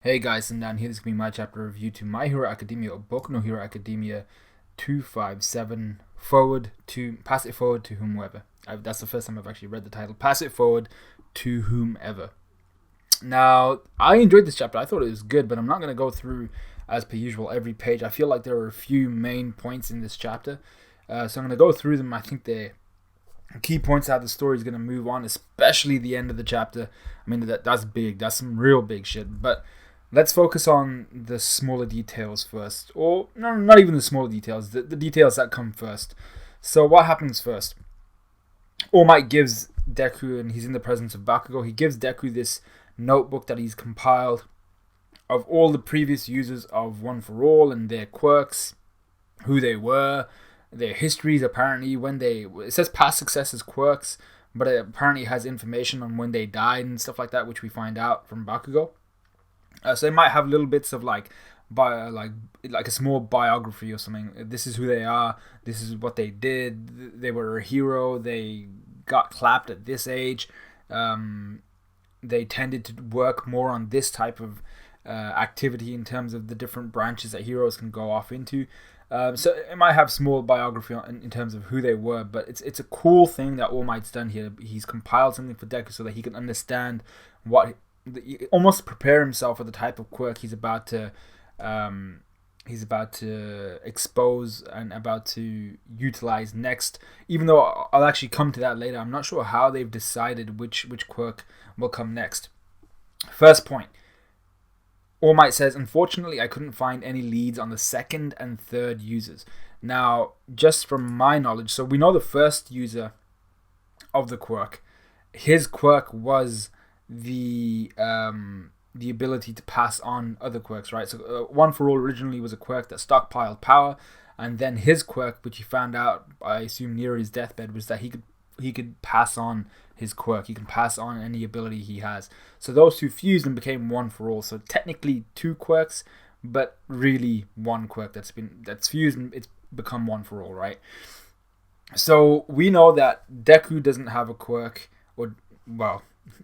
Hey guys, and down here this is going to be my chapter review to My Hero Academia or Boku no Hero Academia 257 forward to pass it forward to whomever. That's the first time I've actually read the title. Pass it forward to whomever. Now, I enjoyed this chapter. I thought it was good, but I'm not going to go through as per usual every page. I feel like there are a few main points in this chapter, so I'm going to go through them. I think they're key points how the story is going to move on, especially the end of the chapter. I mean, that's big. That's some real big shit. But let's focus on the smaller details first. Or, no, not even the smaller details. The details that come first. So what happens first? All Might gives Deku, and he's in the presence of Bakugo, he gives Deku this notebook that he's compiled of all the previous users of One for All and their quirks, who they were, their histories apparently, it says past successes quirks, but it apparently has information on when they died and stuff like that, which we find out from Bakugo. So they might have little bits of like a small biography or something. This is who they are. This is what they did. They were a hero. They got clapped at this age. They tended to work more on this type of activity in terms of the different branches that heroes can go off into. So it might have small biography in terms of who they were, but it's a cool thing that All Might's done here. He's compiled something for Deku so that he can understand what, almost prepare himself for the type of quirk he's about to expose and about to utilize next. Even though I'll actually come to that later, I'm not sure how they've decided which quirk will come next. First point. All Might says, unfortunately, I couldn't find any leads on the second and third users. Now, just from my knowledge, so we know the first user of the quirk, his quirk was the ability to pass on other quirks, right? So One for All originally was a quirk that stockpiled power, and then his quirk, which he found out, I assume near his deathbed, was that he could pass on his quirk. He can pass on any ability he has. So those two fused and became One for All. So technically two quirks, but really one quirk that's fused and it's become One for All, right? So we know that Deku doesn't have a quirk, or well,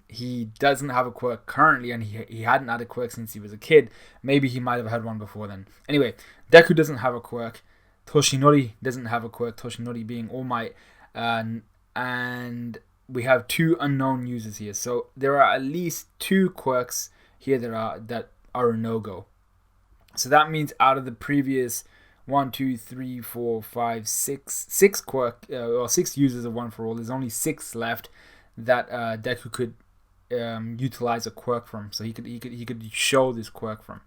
he doesn't have a quirk currently, and he hadn't had a quirk since he was a kid. Maybe he might have had one before then. Anyway, Deku doesn't have a quirk. Toshinori doesn't have a quirk. Toshinori being All Might, and we have two unknown users here. So there are at least two quirks here that are a no-go. So that means out of the previous 1, 2, 3, 4, 5, 6 quirk or 6 users of One for All, there's only 6 left that Deku could utilize a quirk from. So he could show this quirk from,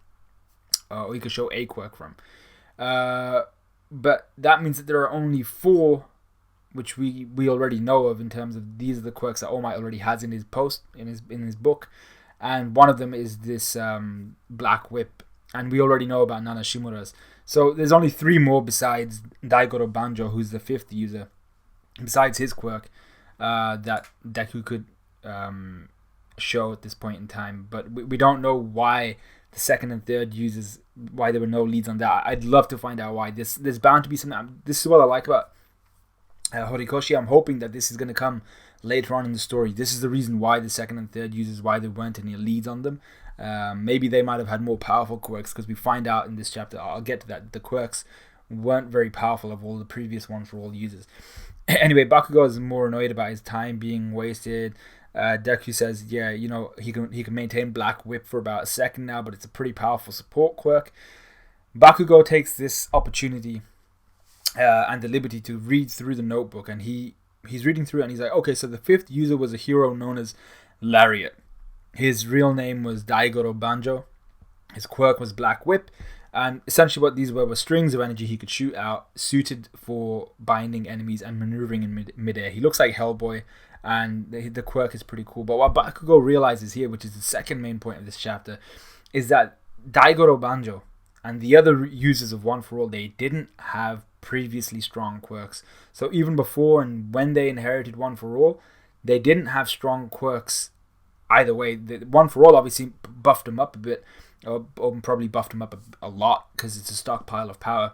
or he could show a quirk from. But that means that there are only 4, which we already know of in terms of these are the quirks that All Might already has in his book, and one of them is this Black Whip, and we already know about Nana Shimura's. So there's only 3 more besides Daigoro Banjo, who's the 5th user, besides his quirk, that Deku could show at this point in time. But we don't know why the second and third users, why there were no leads on that. I'd love to find out why. There's bound to be something. This is what I like about Horikoshi. I'm hoping that this is going to come later on in the story. This is the reason why the second and third users, why there weren't any leads on them. Maybe they might have had more powerful quirks, because we find out in this chapter, I'll get to that, the quirks weren't very powerful of all the previous One for All users. Anyway, Bakugo is more annoyed about his time being wasted. Deku says, yeah, you know, he can maintain Black Whip for about a second now, but it's a pretty powerful support quirk. Bakugo takes this opportunity and the liberty to read through the notebook, and he's reading through it, and he's like, okay, so the 5th user was a hero known as Lariat. His real name was Daigoro Banjo. His quirk was Black Whip, and essentially what these were strings of energy he could shoot out, suited for binding enemies and maneuvering in midair. He looks like Hellboy, and the quirk is pretty cool. But what Bakugo realizes here, which is the second main point of this chapter, is that Daigoro Banjo and the other users of One for All, they didn't have previously strong quirks. So even before and when they inherited One for All, they didn't have strong quirks either way. The One for All obviously buffed them up a bit, or probably buffed them up a lot, because it's a stockpile of power.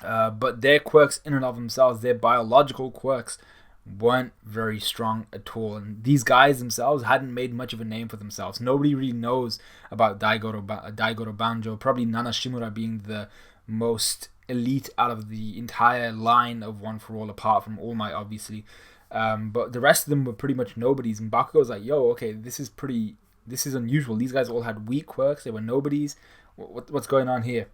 But their quirks in and of themselves, their biological quirks, weren't very strong at all. And these guys themselves hadn't made much of a name for themselves. Nobody really knows about Daigoro Banjo, probably Nana Shimura being the most elite out of the entire line of One For All, apart from All Might, obviously. But the rest of them were pretty much nobodies. And Bakugo's like, yo, okay, this is unusual. These guys all had weak quirks. They were nobodies. What's going on here?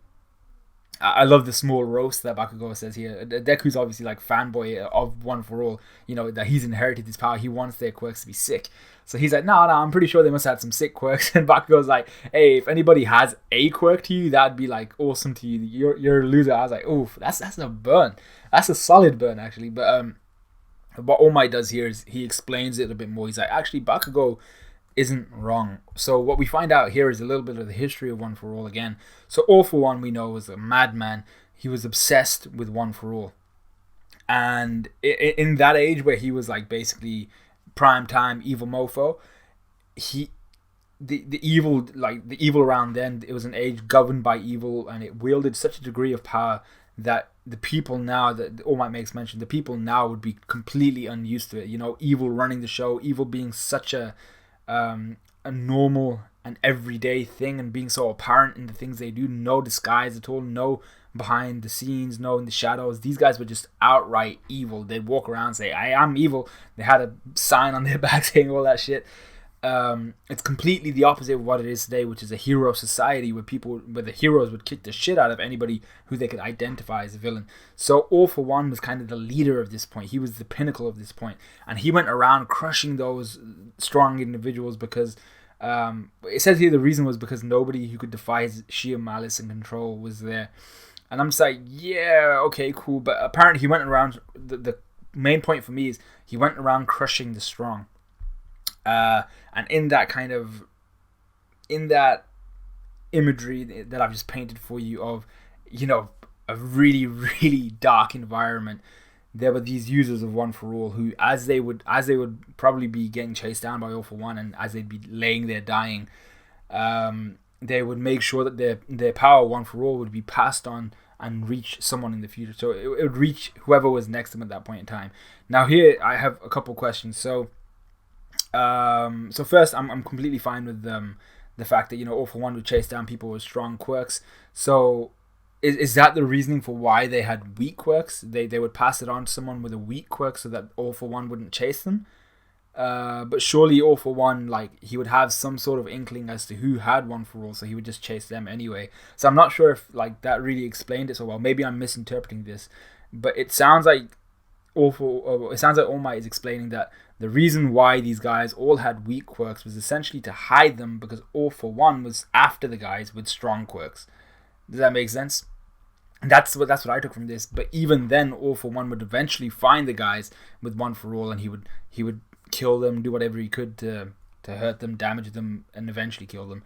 I love the small roast that Bakugo says here. Deku's obviously like fanboy of One For All. You know, that he's inherited this power. He wants their quirks to be sick. So he's like, no, I'm pretty sure they must have had some sick quirks. And Bakugo's like, hey, if anybody has a quirk to you, that'd be like awesome to you. You're a loser. I was like, oof, that's a burn. That's a solid burn, actually. But what All Might does here is he explains it a bit more. He's like, actually, Bakugo isn't wrong. So what we find out here is a little bit of the history of One For All again. So All For One, we know, was a madman. He was obsessed with One For All. And in that age where he was like basically prime time evil mofo, the evil around then, it was an age governed by evil, and it wielded such a degree of power that the people now, that All Might makes mention, the people now would be completely unused to it. You know, evil running the show, evil being such a normal and everyday thing, and being so apparent in the things they do, no disguise at all, no behind the scenes, no in the shadows. These guys were just outright evil. They'd walk around and say, I am evil. They had a sign on their back saying all that shit. It's completely the opposite of what it is today, which is a hero society where the heroes would kick the shit out of anybody who they could identify as a villain. So All For One was kind of the leader of this point. He was the pinnacle of this point, and he went around crushing those strong individuals because it says here the reason was because nobody who could defy his sheer malice and control was there. And I'm just like, yeah, okay, cool. But apparently he went around, the main point for me is he went around crushing the strong. And in that imagery that I've just painted for you of, you know, a really, really dark environment, there were these users of One For All who, as they would probably be getting chased down by All For One, and as they'd be laying there dying, they would make sure that their power, One For All, would be passed on and reach someone in the future. So it would reach whoever was next to them at that point in time. Now here I have a couple questions. So first, I'm completely fine with the fact that, you know, All For One would chase down people with strong quirks. So is that the reasoning for why they had weak quirks? They would pass it on to someone with a weak quirk so that All For One wouldn't chase them. But surely All For One, like, he would have some sort of inkling as to who had One For All, so he would just chase them anyway. So I'm not sure if like that really explained it so well. Maybe I'm misinterpreting this, but it sounds like All Might is explaining that the reason why these guys all had weak quirks was essentially to hide them, because All For One was after the guys with strong quirks. Does that make sense? That's what I took from this. But even then, All For One would eventually find the guys with One For All, and he would kill them, do whatever he could to hurt them, damage them, and eventually kill them.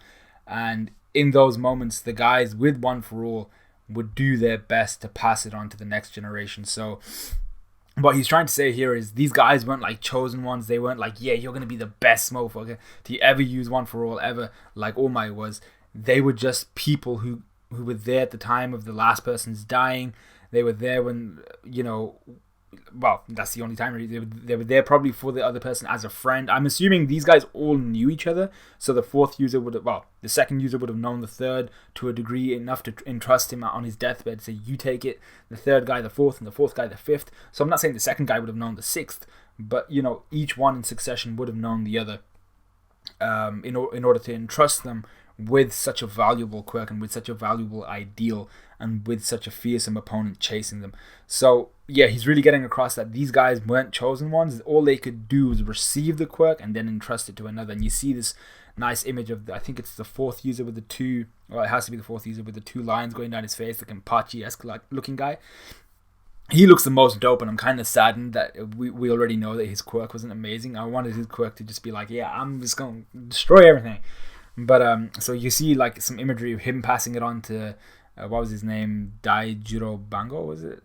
And in those moments, the guys with One For All would do their best to pass it on to the next generation. So what he's trying to say here is these guys weren't like chosen ones. They weren't like, yeah, you're going to be the best motherfucker to ever use One For All ever, like All Might was. They were just people who were there at the time of the last person's dying. They were there when, you know, well, that's the only time really. They were there probably for the other person as a friend. I'm assuming these guys all knew each other, so the second user would have known the third to a degree enough to entrust him on his deathbed, say, you take it, the third guy the fourth, and the fourth guy the fifth. So I'm not saying the second guy would have known the sixth, but, you know, each one in succession would have known the other, in order to entrust them with such a valuable quirk and with such a valuable ideal and with such a fearsome opponent chasing them. So yeah, he's really getting across that these guys weren't chosen ones. All they could do was receive the quirk and then entrust it to another. And you see this nice image of, I think it's the fourth user with the two, well, it has to be the fourth user with the two lines going down his face, the Kenpachi-esque looking guy. He looks the most dope, and I'm kind of saddened that we already know that his quirk wasn't amazing. I wanted his quirk to just be like, yeah, I'm just going to destroy everything. But so you see like some imagery of him passing it on to what was his name? Daigoro Banjo, was it?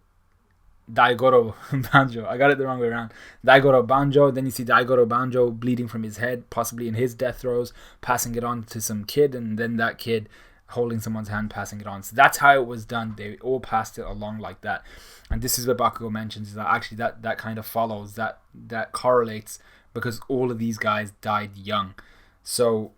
Daigoro Banjo. I got it the wrong way around. Daigoro Banjo. Then you see Daigoro Banjo bleeding from his head, possibly in his death throes, passing it on to some kid, and then that kid holding someone's hand, passing it on. So that's how it was done. They all passed it along like that. And this is what Bakugo mentions, is that actually that kind of follows, that correlates, because all of these guys died young. So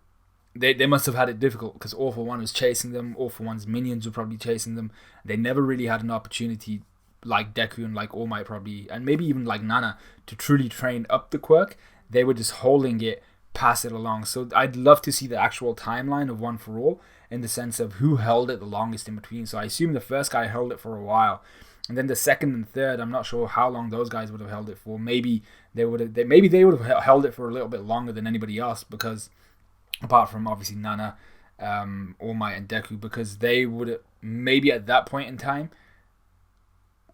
they must have had it difficult, because All For One was chasing them, All For One's minions were probably chasing them. They never really had an opportunity, like Deku and like All Might probably, and maybe even like Nana, to truly train up the quirk. They were just holding it, pass it along. So I'd love to see the actual timeline of One For All, in the sense of who held it the longest in between. So I assume the first guy held it for a while, and then the second and third, I'm not sure how long those guys would have held it for. Maybe they would have held it for a little bit longer than anybody else, because apart from obviously Nana, All Might and Deku, because they would have, maybe at that point in time,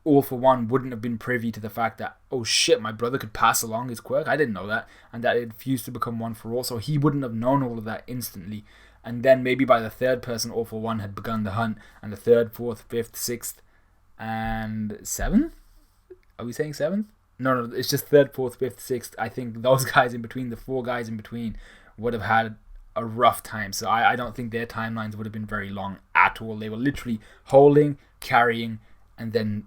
All For One wouldn't have been privy to the fact that, oh shit, my brother could pass along his quirk. I didn't know that. And that it fused to become One For All. So he wouldn't have known all of that instantly. And then maybe by the third person, All For One had begun the hunt. And the third, fourth, fifth, sixth, and seventh? Are we saying seventh? No, it's just third, fourth, fifth, sixth. I think those guys in between, the four guys in between, would have had a rough time. So I don't think their timelines would have been very long at all. They were literally holding, carrying, and then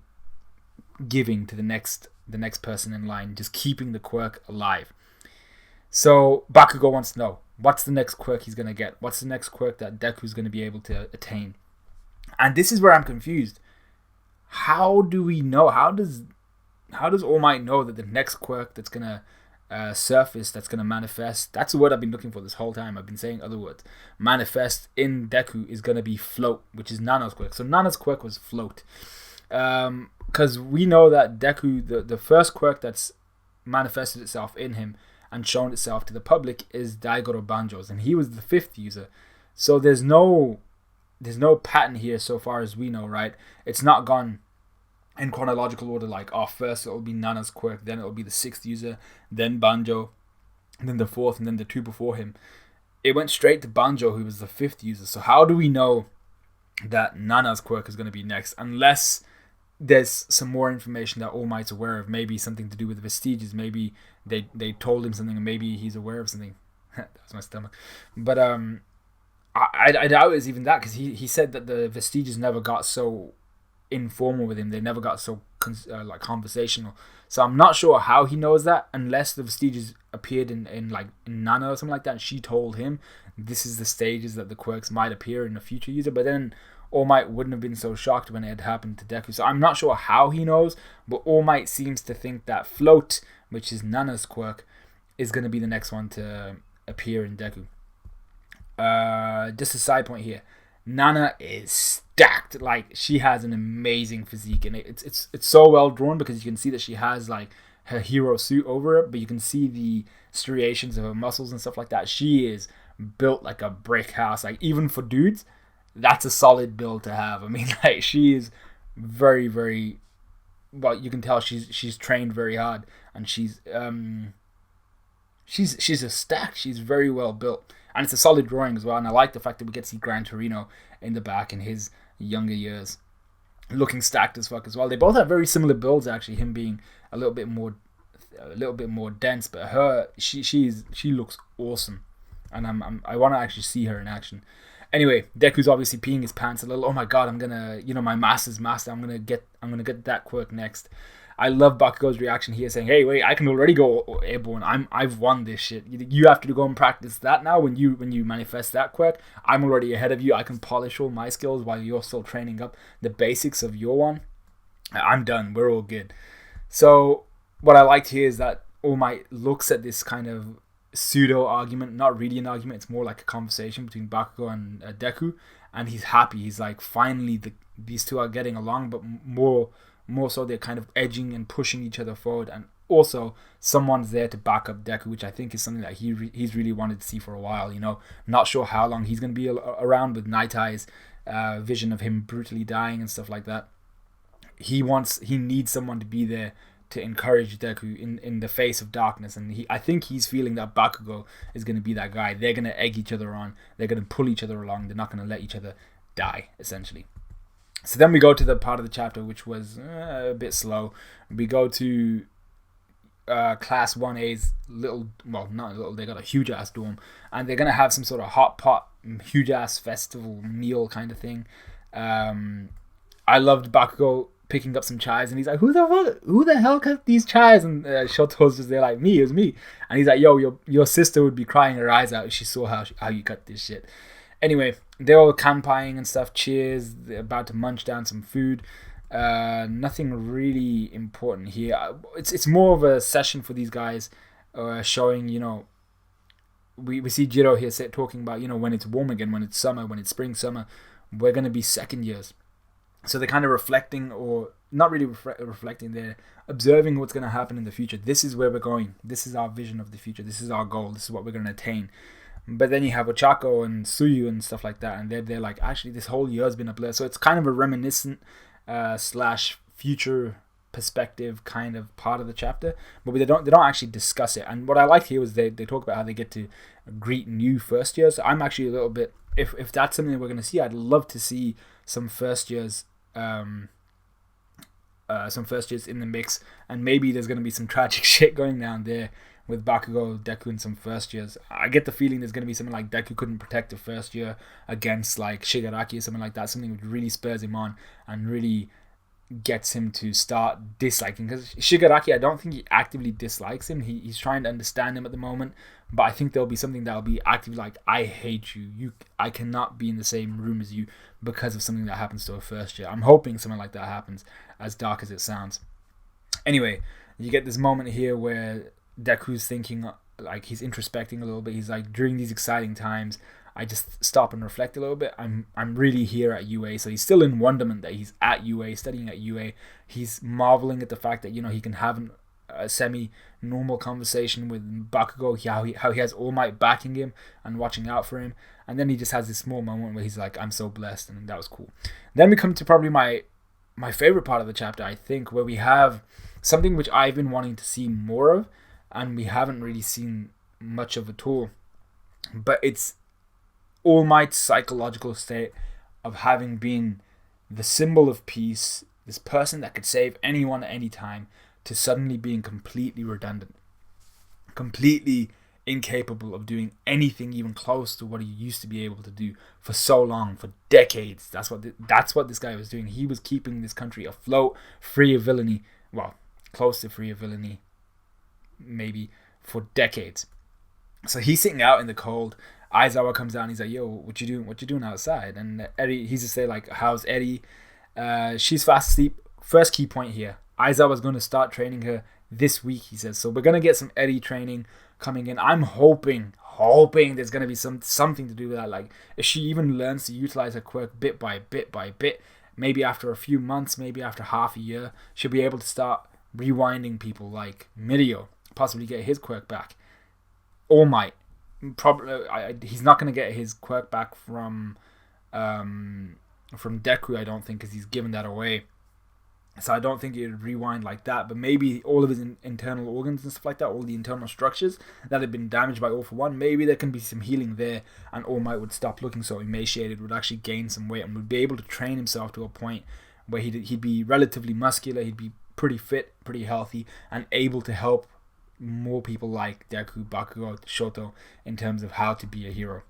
giving to the next person in line, just keeping the quirk alive. So Bakugo wants to know, what's the next quirk he's going to get? What's the next quirk that Deku's going to be able to attain? And this is where I'm confused. How do we know? How does All Might know that the next quirk that's going to surface, that's going to manifest, that's the word I've been looking for this whole time. I've been saying other words. Manifest in Deku is going to be float, which is Nana's quirk. So Nana's quirk was float. Because we know that Deku, the first quirk that's manifested itself in him and shown itself to the public is Daigoro Banjo's, and he was the fifth user. So there's no pattern here so far as we know, right? It's not gone in chronological order, like, oh, first it'll be Nana's quirk, then it'll be the sixth user, then Banjo, and then the fourth, and then the two before him. It went straight to Banjo, who was the fifth user. So how do we know that Nana's quirk is going to be next, unless there's some more information that All Might's aware of, maybe something to do with the vestiges, maybe they told him something, and maybe he's aware of something. That was my stomach. But I doubt it's even that, because he said that the vestiges never got so informal with him. They never got so like conversational. So I'm not sure how he knows that, unless the vestiges appeared in Nana or something like that, and she told him this is the stages that the quirks might appear in a future user. But then All Might wouldn't have been so shocked when it had happened to Deku. So I'm not sure how he knows, but All Might seems to think that Float, which is Nana's quirk, is going to be the next one to appear in Deku. Just a side point here. Nana is stacked. Like, she has an amazing physique, and it's so well drawn, because you can see that she has like her hero suit over it, but you can see the striations of her muscles and stuff like that. She is built like a brick house. Like, even for dudes, that's a solid build to have. I mean, like, she is very, very well. You can tell she's trained very hard, and she's a stack. She's very well built, and it's a solid drawing as well. And I like the fact that we get to see Gran Torino in the back in his younger years, looking stacked as fuck as well. They both have very similar builds, actually. Him being a little bit more dense, but her she looks awesome, and I want to actually see her in action. Anyway, Deku's obviously peeing his pants a little. Oh my god, I'm gonna, my master's master. I'm gonna get that quirk next. I love Bakugo's reaction here, saying, "Hey, wait, I can already go airborne. I've won this shit. You have to go and practice that now. When you manifest that quirk, I'm already ahead of you. I can polish all my skills while you're still training up the basics of your one. I'm done. We're all good." So what I liked here is that All Might looks at this kind of pseudo argument, not really an argument, it's more like a conversation between Bakugo and Deku, and he's happy. He's like, finally these two are getting along, but more so they're kind of edging and pushing each other forward, and also someone's there to back up Deku, which I think is something that he's really wanted to see for a while. Not sure how long he's going to be around with Night Eye's vision of him brutally dying and stuff like that. He needs someone to be there to encourage Deku in the face of darkness, and I think he's feeling that Bakugo is going to be that guy. They're going to egg each other on, they're going to pull each other along, they're not going to let each other die, essentially. So then we go to the part of the chapter which was a bit slow. We go to Class 1A's little, well, not little, they got a huge ass dorm, and they're gonna have some sort of hot pot, huge ass festival meal kind of thing. I loved Bakugo picking up some chives, and he's like, who the hell cut these chives? And Shoto's just there like, it was me. And he's like, yo, your sister would be crying her eyes out if she saw how you cut this shit. Anyway, they're all camping and stuff. Cheers. They're about to munch down some food. Nothing really important here. It's more of a session for these guys, showing, we see Jiro here talking about, when it's warm again, when it's summer, when it's spring, summer, we're going to be second years. So they're kind of reflecting, or not really reflecting, they're observing what's going to happen in the future. This is where we're going. This is our vision of the future. This is our goal. This is what we're going to attain. But then you have Ochako and Suyu and stuff like that, and they're like, actually, this whole year has been a blur. So it's kind of a reminiscent slash future perspective kind of part of the chapter, but they don't actually discuss it. And what I like here was they talk about how they get to greet new first years. So I'm actually a little bit, if that's something that we're going to see, I'd love to see some first years in the mix, and maybe there's going to be some tragic shit going down there with Bakugo, Deku, and some first years. I get the feeling there's going to be something like Deku couldn't protect the first year against like Shigaraki or something like that, something which really spurs him on and really gets him to start disliking, because Shigaraki, I don't think he actively dislikes him. He's trying to understand him at the moment, but I think there'll be something that'll be actively like, I hate you, I cannot be in the same room as you because of something that happens to a first year. I'm hoping something like that happens, as dark as it sounds. Anyway, you get this moment here where Deku's thinking, like, he's introspecting a little bit. He's like, during these exciting times, I just stop and reflect a little bit. I'm really here at UA. So he's still in wonderment that he's at UA, studying at UA. He's marveling at the fact that, he can have a semi-normal conversation with Bakugo, how he has All Might backing him and watching out for him. And then he just has this small moment where he's like, I'm so blessed, and that was cool. Then we come to probably my favorite part of the chapter, I think, where we have something which I've been wanting to see more of, and we haven't really seen much of at all. But it's All Might's psychological state of having been the symbol of peace, this person that could save anyone at any time, to suddenly being completely redundant, completely incapable of doing anything even close to what he used to be able to do for so long, for decades. That's what this guy was doing. He was keeping this country afloat, free of villainy, well, close to free of villainy, maybe, for decades. So he's sitting out in the cold. Aizawa comes down. He's like, "Yo, what you doing outside?" And Eddie, he's just say like, "How's Eddie?" She's fast asleep. First key point here: Aizawa's going to start training her this week. He says, so we're going to get some Eddie training coming in. I'm hoping there's going to be something to do with that. Like, if she even learns to utilize her quirk bit by bit, maybe after a few months, maybe after half a year, she'll be able to start rewinding people like Mirio, possibly get his quirk back. All Might, probably he's not going to get his quirk back from Deku, I don't think, because he's given that away. So I don't think it would rewind like that, but maybe all of his internal organs and stuff like that, all the internal structures that had been damaged by All For One, maybe there can be some healing there, and All Might would stop looking so emaciated, would actually gain some weight, and would be able to train himself to a point where he'd be relatively muscular, he'd be pretty fit, pretty healthy, and able to help more people like Deku, Bakugo, Shoto in terms of how to be a hero.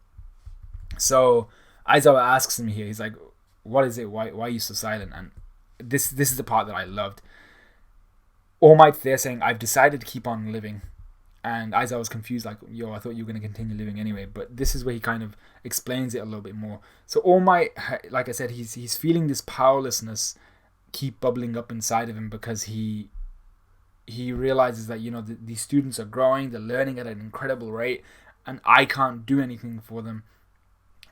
So Aizawa asks him here, he's like, what is it? Why are you so silent? And this is the part that I loved. All Might's there saying, I've decided to keep on living. And Aizawa was confused, like, yo, I thought you were going to continue living anyway. But this is where he kind of explains it a little bit more. So All Might, like I said, he's feeling this powerlessness keep bubbling up inside of him, because he realizes that, these students are growing, they're learning at an incredible rate, and I can't do anything for them.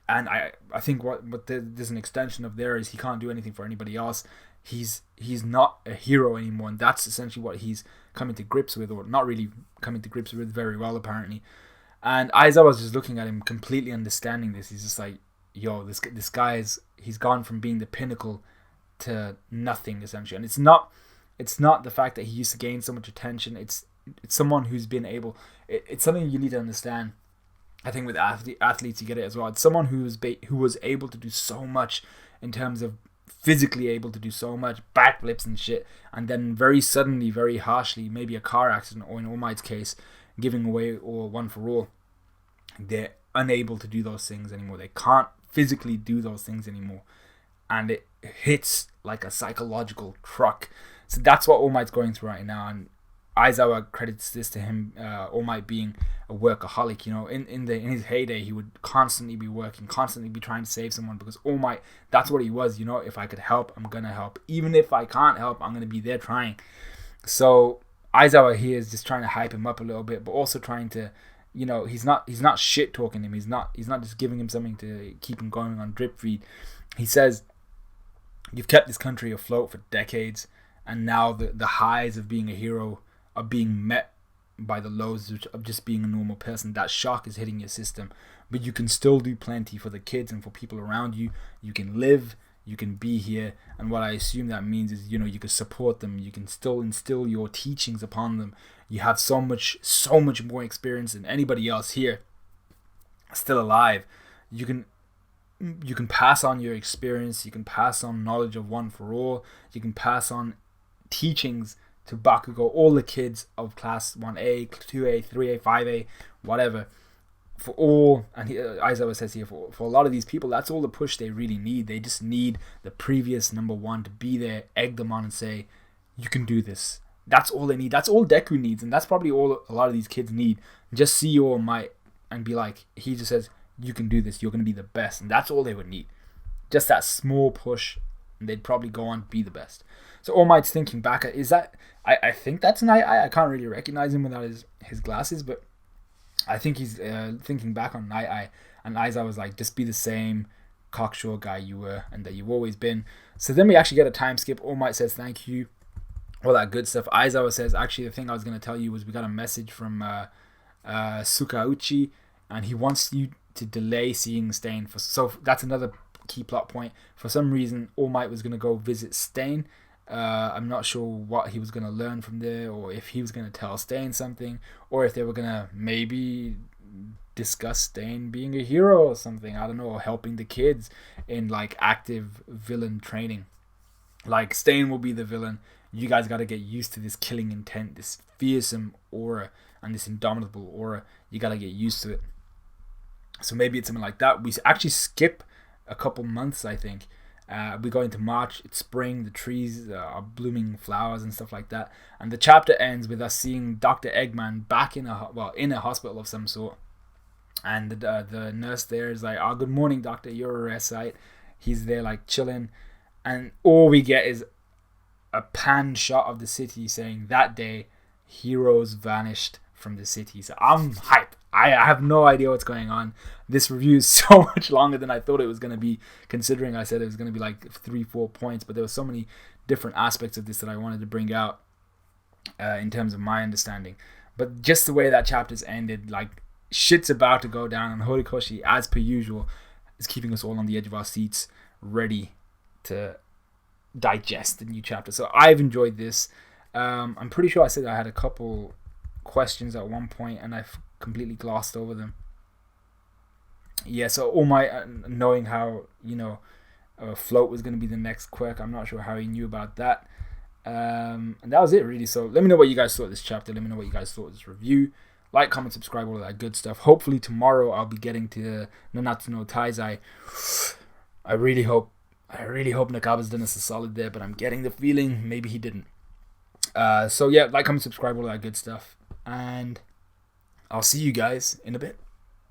And I think what there's an extension of there is he can't do anything for anybody else. He's not a hero anymore, and that's essentially what he's coming to grips with, or not really coming to grips with very well, apparently. And Aizawa was just looking at him, completely understanding this. He's just like, yo, this guy he's gone from being the pinnacle to nothing, essentially. And it's not the fact that he used to gain so much attention. It's someone who's been able. It's something you need to understand. I think with athletes you get it as well. It's someone who was able to do so much in terms of physically able to do so much, backflips and shit, and then very suddenly, very harshly, maybe a car accident, or in All Might's case, giving away or One for All, they're unable to do those things anymore. They can't physically do those things anymore, and it hits like a psychological truck. So that's what All Might's going through right now, and Aizawa credits this to him, All Might being a workaholic. You know, in his heyday, he would constantly be working, constantly be trying to save someone, because All Might, that's what he was. You know, if I could help, I'm gonna help. Even if I can't help, I'm gonna be there trying. So Aizawa here is just trying to hype him up a little bit, but also trying to, you know, he's not shit talking him. He's not just giving him something to keep him going on drip feed. He says, "You've kept this country afloat for decades, and now the highs of being a hero are being met by the lows of just being a normal person. That shock is hitting your system, but you can still do plenty for the kids and for people around you. You can live, you can be here, and what I assume that means is, you know, you can support them, you can still instill your teachings upon them. You have so much more experience than anybody else here still alive. You can pass on your experience, you can pass on knowledge of One for All, you can pass on teachings to Bakugo, all the kids of class 1A, 2A, 3A, 5A, whatever. For all, and Aizawa says here, for a lot of these people, that's all the push they really need. They just need the previous number one to be there, egg them on and say, you can do this. That's all they need. That's all Deku needs, and that's probably all a lot of these kids need. Just see All Might and be like, he just says, you can do this, you're going to be the best, and that's all they would need. Just that small push, and they'd probably go on to be the best. So All Might's thinking back at, is that, I think that's an I can't really recognize him without his glasses, but I think he's thinking back on Night Eye, and Aizawa was like, just be the same cocksure guy you were and that you've always been. So then we actually get a time skip. All Might says thank you, all that good stuff. Aizawa says, actually the thing I was going to tell you was we got a message from Sukauchi, and he wants you to delay seeing Stain. So that's another key plot point. For some reason, All Might was going to go visit Stain. I'm not sure what he was going to learn from there, or if he was going to tell Stain something, or if they were going to maybe discuss Stain being a hero or something. I don't know, or helping the kids in like active villain training. Like, Stain will be the villain. You guys got to get used to this killing intent, this fearsome aura, and this indomitable aura. You got to get used to it. So maybe it's something like that. We actually skip a couple months, I think. We go into March, it's spring, the trees are blooming flowers and stuff like that. And the chapter ends with us seeing Dr. Eggman back in a hospital of some sort. And the nurse there is like, oh, good morning, doctor, you're a rare sight. He's there like chilling. And all we get is a pan shot of the city saying, that day, heroes vanished from the city. So I'm hyped. I have no idea what's going on. This review is so much longer than I thought it was going to be, considering I said it was going to be like 3-4 points, but there were so many different aspects of this that I wanted to bring out in terms of my understanding. But just the way that chapter's ended, like, shit's about to go down, and Horikoshi, as per usual, is keeping us all on the edge of our seats, ready to digest the new chapter. So I've enjoyed this. I'm pretty sure I said I had a couple questions at one point, and I've completely glossed over them. Yeah, so All Might, knowing how, you know, Float was going to be the next quirk, I'm not sure how he knew about that. And that was it, really. So let me know what you guys thought of this chapter. Let me know what you guys thought of this review. Like, comment, subscribe, all of that good stuff. Hopefully tomorrow I'll be getting to Nanatsu no Taizai. I really hope Nakaba's done us a solid there, but I'm getting the feeling maybe he didn't. So yeah, like, comment, subscribe, all of that good stuff. And I'll see you guys in a bit.